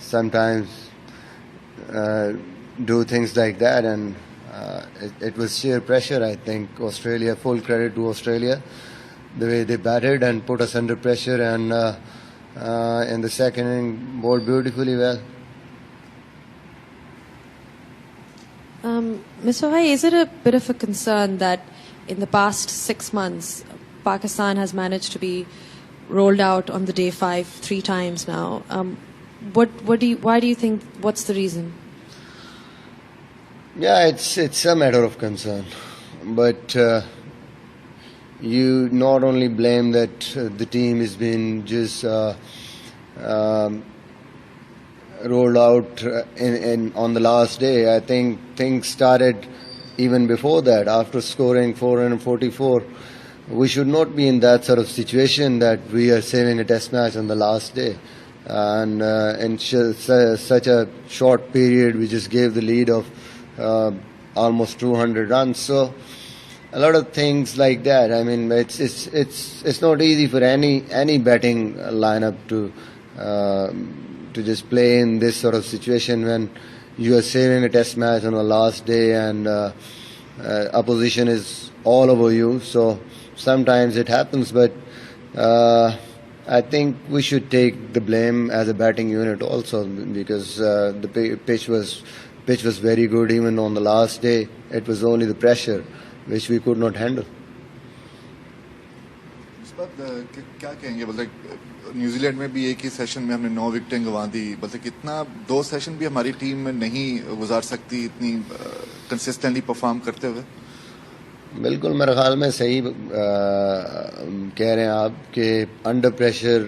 sometimes do things like that, and it was sheer pressure. I think Australia, full credit to Australia, the way they batted and put us under pressure, and in the second inning bowled beautifully well. Misbah, is it a bit of a concern that in the past 6 months, Pakistan has managed to be rolled out on the day 5 3 times now? Why do you think? What's the reason? Yeah, it's a matter of concern, but you not only blame that the team has been just rolled out on the last day. I think things started even before that. After scoring 444, we should not be in that sort of situation that we are saving a test match on the last day. And in such a short period, we just gave the lead of almost 200 runs. So a lot of things like that. I mean, it's not easy for any batting lineup to just play in this sort of situation when you are saving a test match on the last day and opposition is all over you. So sometimes it happens, but I think we should take the blame as a batting unit also, because the pitch was very good even on the last day. It was only the pressure which we could not handle. اس بات کیا کہیں گے؟ New Zealand میں بھی ایک ہی session میں ہم نے 9 وکٹیں گنوا دی. کتنا 2 سیشن بھی ہماری ٹیم میں نہیں گزار سکتی اتنی کنسسٹنٹلی پرفارم کرتے ہوئے. بالکل میرے خیال میں صحیح کہہ رہے ہیں آپ کہ انڈر پریشر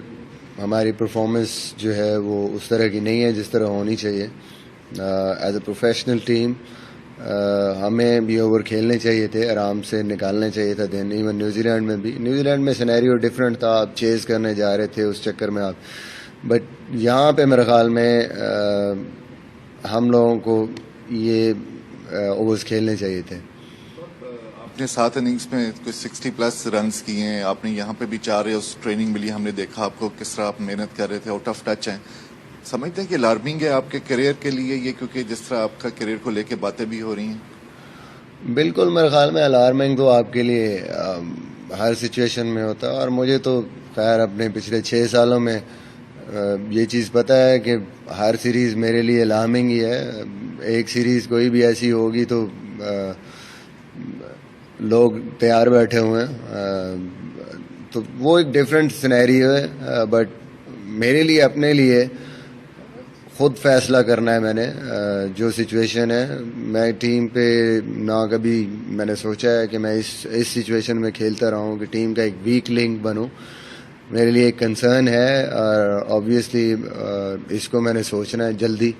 ہماری پرفارمنس جو ہے وہ اس طرح کی نہیں ہے جس طرح ہونی چاہیے. ایز اے پروفیشنل ٹیم ہمیں بھی اوور کھیلنے چاہیے تھے, آرام سے نکالنے چاہیے تھا دن. ایون نیوزی لینڈ میں بھی, نیوزی لینڈ میں سینیریو ڈفرینٹ تھا, آپ چیز کرنے جا رہے تھے اس چکر میں آپ, بٹ یہاں پہ میرے خیال میں ہم لوگوں کو یہ اوورز کھیلنے چاہیے تھے. آپ نے 7 اننگز میں کوئی 60+ رنز کیے ہیں, آپ نے یہاں پہ بھی 4 اس ٹریننگ ملی, ہم نے دیکھا آپ کو کس طرح آپ محنت کر رہے تھے, آؤٹ آف ٹچ ہیں. سمجھتے ہیں کہ الارمنگ ہے آپ کے کیریئر کے لیے یہ, کیونکہ جس طرح آپ کا کیریئر کو لے کے باتیں بھی ہو رہی ہیں؟ بالکل میرے خیال میں الارمنگ تو آپ کے لیے ہر سچویشن میں ہوتا ہے, اور مجھے تو خیر اپنے پچھلے 6 سالوں میں یہ چیز پتہ ہے کہ ہر سیریز میرے لیے الارمنگ ہی ہے. ایک سیریز کوئی بھی ایسی ہوگی تو لوگ تیار بیٹھے ہوئے ہیں, تو وہ ایک ڈفرینٹ سینیریو ہے. بٹ میرے لیے اپنے لیے خود فیصلہ کرنا ہے میں نے, جو سچویشن ہے. میں ٹیم پہ نہ کبھی میں نے سوچا ہے کہ میں اس سچویشن میں کھیلتا رہا ہوں کہ ٹیم کا ایک ویک لنک بنوں. میرے لیے ایک کنسرن ہے, اور آبویسلی اس کو میں نے سوچنا ہے جلدی,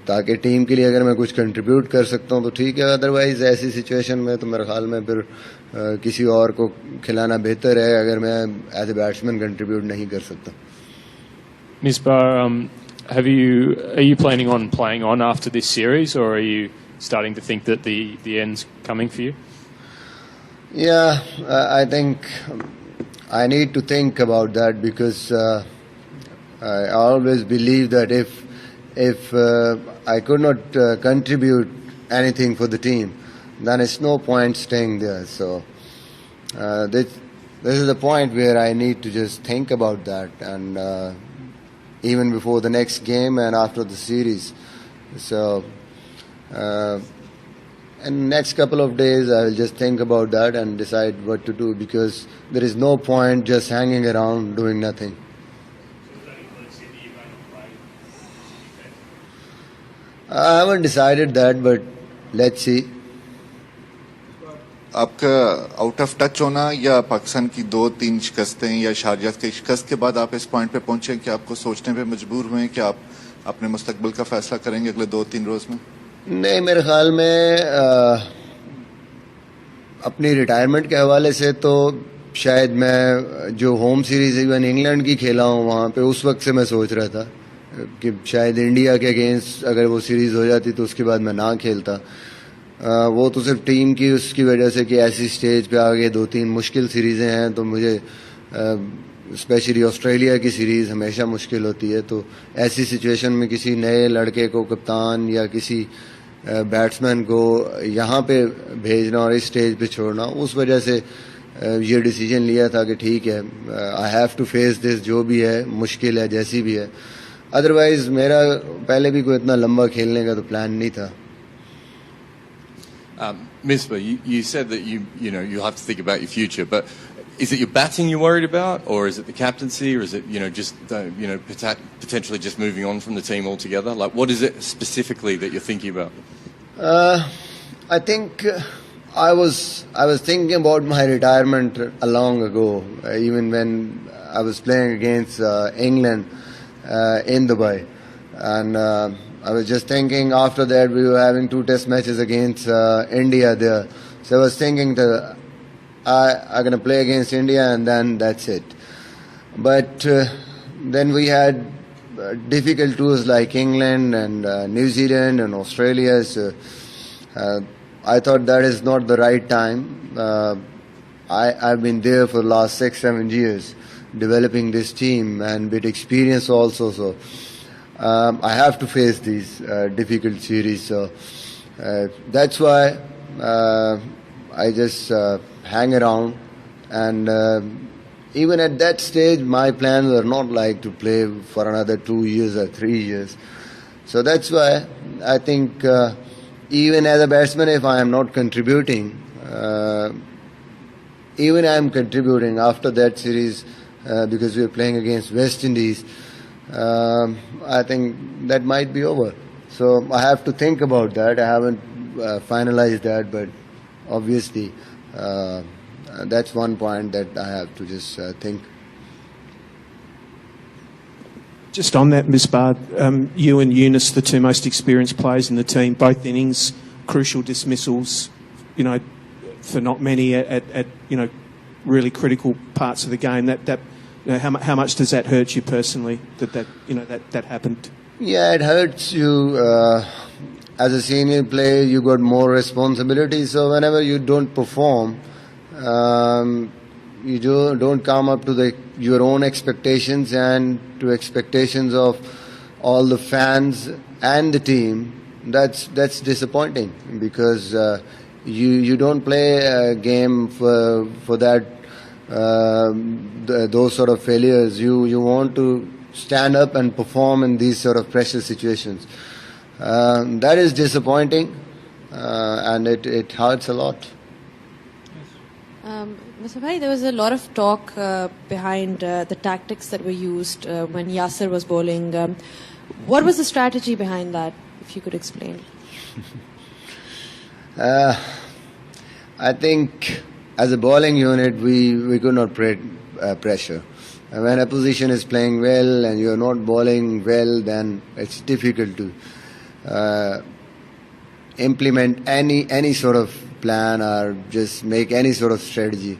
تاکہ ٹیم کے لیے اگر میں کچھ کنٹریبیوٹ کر سکتا ہوں تو ٹھیک ہے, ادروائز ایسی سچویشن میں تو میرے خیال میں پھر کسی اور کو کھلانا بہتر ہے اگر میں ایز اے بیٹسمین کنٹریبیوٹ نہیں کر سکتا. Misbah, are you planning on playing on after this series, or are you starting to think that the end's coming for you? Yeah, I think I need to think about that, because I always believe that if I could not contribute anything for the team, then it's no point staying there. So this is the point where I need to just think about that, and even before the next game and after the series. So in the next couple of days I will just think about that and decide what to do, because there is no point just hanging around doing nothing. I haven't decided that, but let's see. آپ کا out of touch ہونا یا پاکستان کی 2-3 شکستیں یا Sharjah کی شکست کے بعد آپ اس پوائنٹ پہ پہنچے کہ آپ کو سوچنے پہ مجبور ہوئے کہ آپ اپنے مستقبل کا فیصلہ کریں گے اگلے 2-3 روز میں؟ نہیں, میرے خیال میں اپنی ریٹائرمنٹ کے حوالے سے تو شاید میں جو ہوم سیریز ایون انگلینڈ کی کھیلا ہوں وہاں پہ, اس وقت سے میں سوچ رہا تھا کہ شاید انڈیا کے اگینسٹ اگر وہ سیریز ہو جاتی تو اس کے بعد میں نہ کھیلتا. وہ تو صرف ٹیم کی اس کی وجہ سے کہ ایسی سٹیج پہ آگے 2-3 مشکل سیریزیں ہیں, تو مجھے स्पेशली ऑस्ट्रेलिया की सीरीज़ हमेशा मुश्किल होती है, तो ऐसी सिचुएशन में किसी नए लड़के को कप्तान या किसी बैट्समैन को यहाँ पे भेजना और इस स्टेज पे छोड़ना, उस वजह से ये डिसीजन लिया था कि ठीक है, I have to face this, जो भी है मुश्किल है जैसी भी है. अदरवाइज मेरा पहले भी कोई इतना लंबा खेलने का तो प्लान नहीं था. Misbah, you said that you have to think about your future, but is it your batting you're worried about, or is it the captaincy, or is it just potentially just moving on from the team altogether? Like, what is it specifically that you're thinking about? I think I was thinking about my retirement long ago, even when I was playing against England in Dubai, and I was just thinking after that we were having 2 test matches against India there, so I was thinking that I'm going to play against India and then that's it. But then we had difficult tours like England and New Zealand and Australia, so I thought that is not the right time. I've been there for the last 6-7 years developing this team and with experience also, so I have to face these difficult series. So that's why I just hang around, and even at that stage my plans were not like to play for another 2 years or 3 years. So that's why I think even as a batsman, if I am not contributing, even I am contributing after that series, because we are playing against West Indies, I think that might be over. So I have to think about that. I haven't finalized that, but obviously that's one point that I have to just think. Just on that, Misbah, you and Eunice, the 2 most experienced players in the team, both innings, crucial dismissals, for not many at really critical parts of the game. That how much does that hurt you personally? That happened. Yeah, it hurts you. As a senior player, you got more responsibility. So whenever you don't perform, you don't come up to your own expectations and to expectations of all the fans and the team. That's disappointing, because you don't play a game for that those sort of failures. You want to stand up and perform in these sort of pressure situations. That is disappointing, and it hurts a lot. Mr. Bhai, there was a lot of talk behind the tactics that were used when Yasser was bowling. What was the strategy behind that, if you could explain? I think as a bowling unit, we could not pressure. And when a position is playing well and you're not bowling well, then it's difficult to implement any sort of plan or just make any sort of strategy.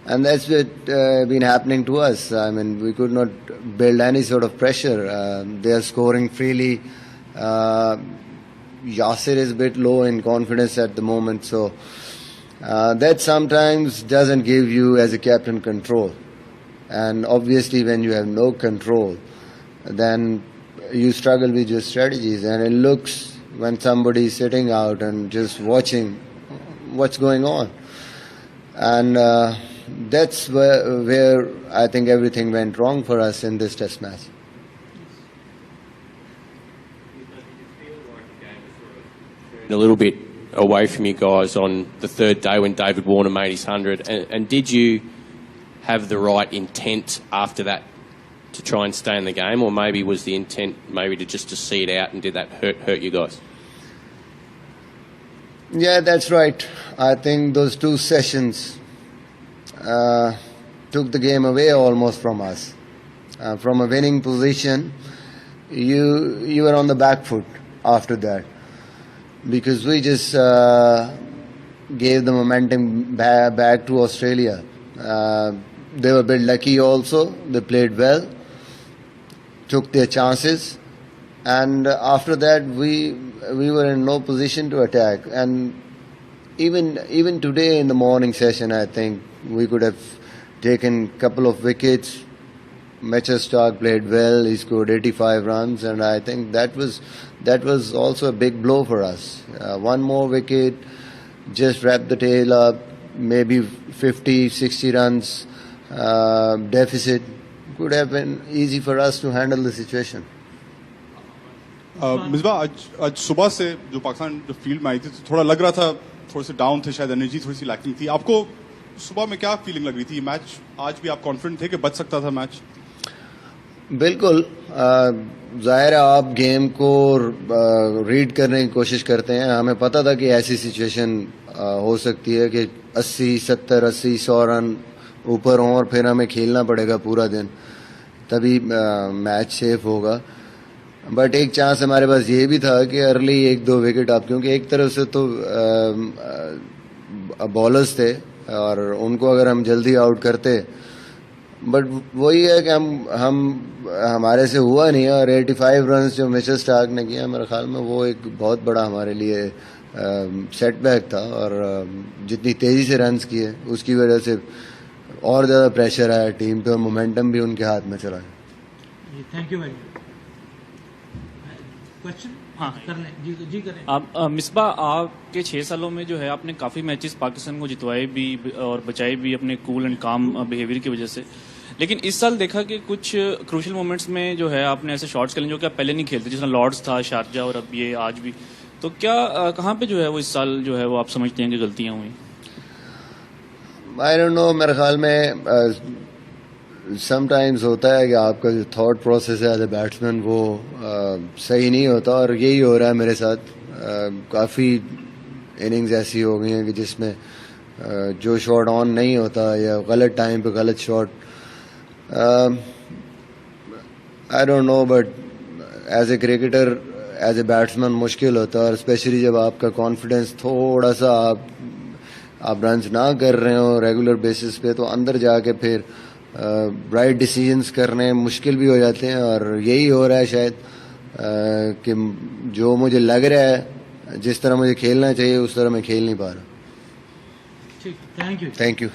And that's what been happening to us. I mean, we could not build any sort of pressure. They are scoring freely. Yasser is a bit low in confidence at the moment, so that sometimes doesn't give you as a captain control. And obviously when you have no control, then you struggle with your strategies, and it looks when somebody is sitting out and just watching what's going on. And that's where I think everything went wrong for us in this test match. A little bit away from you guys on the 3rd day when David Warner made his 100, and did you have the right intent after that to try and stay in the game, or maybe was the intent maybe to just to see it out, and did that hurt you guys? Yeah, that's right. I think those 2 sessions took the game away almost from us. From a winning position, you were on the back foot after that, because we just gave the momentum back to Australia. They were a bit lucky also. They played well, took their chances, and after that we were in no position to attack. And even today in the morning session, I think we could have taken a couple of wickets Mitchell Starc played well. He scored 85 runs, and I think that was also a big blow for us. One more wicket, just wrap the tail up, maybe 50, 60 runs deficit could have been easy for us to handle the situation. Misbah आज सुबह से जो पाकिस्तान जो field में आई थी तो थोड़ा लग रहा था थोड़े से डाउन थे, शायद एनर्जी थोड़ी सी लैकिंग थी. आपको सुबह में क्या फीलिंग लग रही थी? मैच आज भी आप कॉन्फिडेंट थे कि बच सकता था मैच? बिल्कुल. जाहिर है आप गेम को रीड करने की कोशिश करते हैं. हमें पता था कि ऐसी सिचुएशन हो सकती है कि 80, 70, 80, 100 रन ऊपर हों और फिर हमें खेलना पड़ेगा पूरा दिन, तभी मैच सेफ होगा. बट एक चांस हमारे पास ये भी था कि अर्ली 1-2 विकेट आप, क्योंकि एक तरफ से तो बॉलर्स थे और उनको अगर हम जल्दी आउट करते, बट वही है कि हम हमारे से हुआ नहीं. और 85 रन्स जो मिचेल स्टार्क ने किया, मेरे ख्याल में वो एक बहुत बड़ा हमारे लिए सेटबैक था. और जितनी तेज़ी से रन्स किए उसकी वजह से और ज़्यादा प्रेशर आया टीम पे और मोमेंटम भी उनके हाथ में चला. Thank you very much. Question? हाँ कर लें जी करें. आप मिसबा, आपके 6 सालों में जो है आपने काफ़ी मैचेस पाकिस्तान को जितवाए भी और बचाए भी अपने कूल एंड काम बिहेवियर की वजह से. लेकिन इस साल देखा कि कुछ क्रूशल मोमेंट्स में जो है आपने ऐसे शॉट्स खेले जो कि आप पहले नहीं खेलते, जिस तरह लॉर्ड्स था, शारजा और अब ये आज भी. तो क्या कहाँ पे जो है वो इस साल जो है वो आप समझते हैं कि गलतियाँ हुई? आई डोंट नो. मेरे ख्याल में समटाइम्स होता है कि आपका जो थॉट प्रोसेस है एज ए बैट्समैन वो सही नहीं होता, और यही हो रहा है मेरे साथ. काफ़ी इनिंग्स ऐसी हो गई हैं कि जिसमें जो शॉट ऑन नहीं होता या गलत टाइम पे गलत shot. I don't know, but as a cricketer, as a batsman मुश्किल होता है. और स्पेशली जब आपका कॉन्फिडेंस थोड़ा सा आप रन्स ना कर रहे हो रेगुलर बेसिस पे, तो अंदर जाके फिर राइट डिसीजंस करने मुश्किल भी हो जाते हैं. और यही हो रहा है शायद कि जो मुझे लग रहा है जिस तरह मुझे खेलना चाहिए उस तरह मैं खेल नहीं पा रहा. ठीक, थैंक यू. Thank you.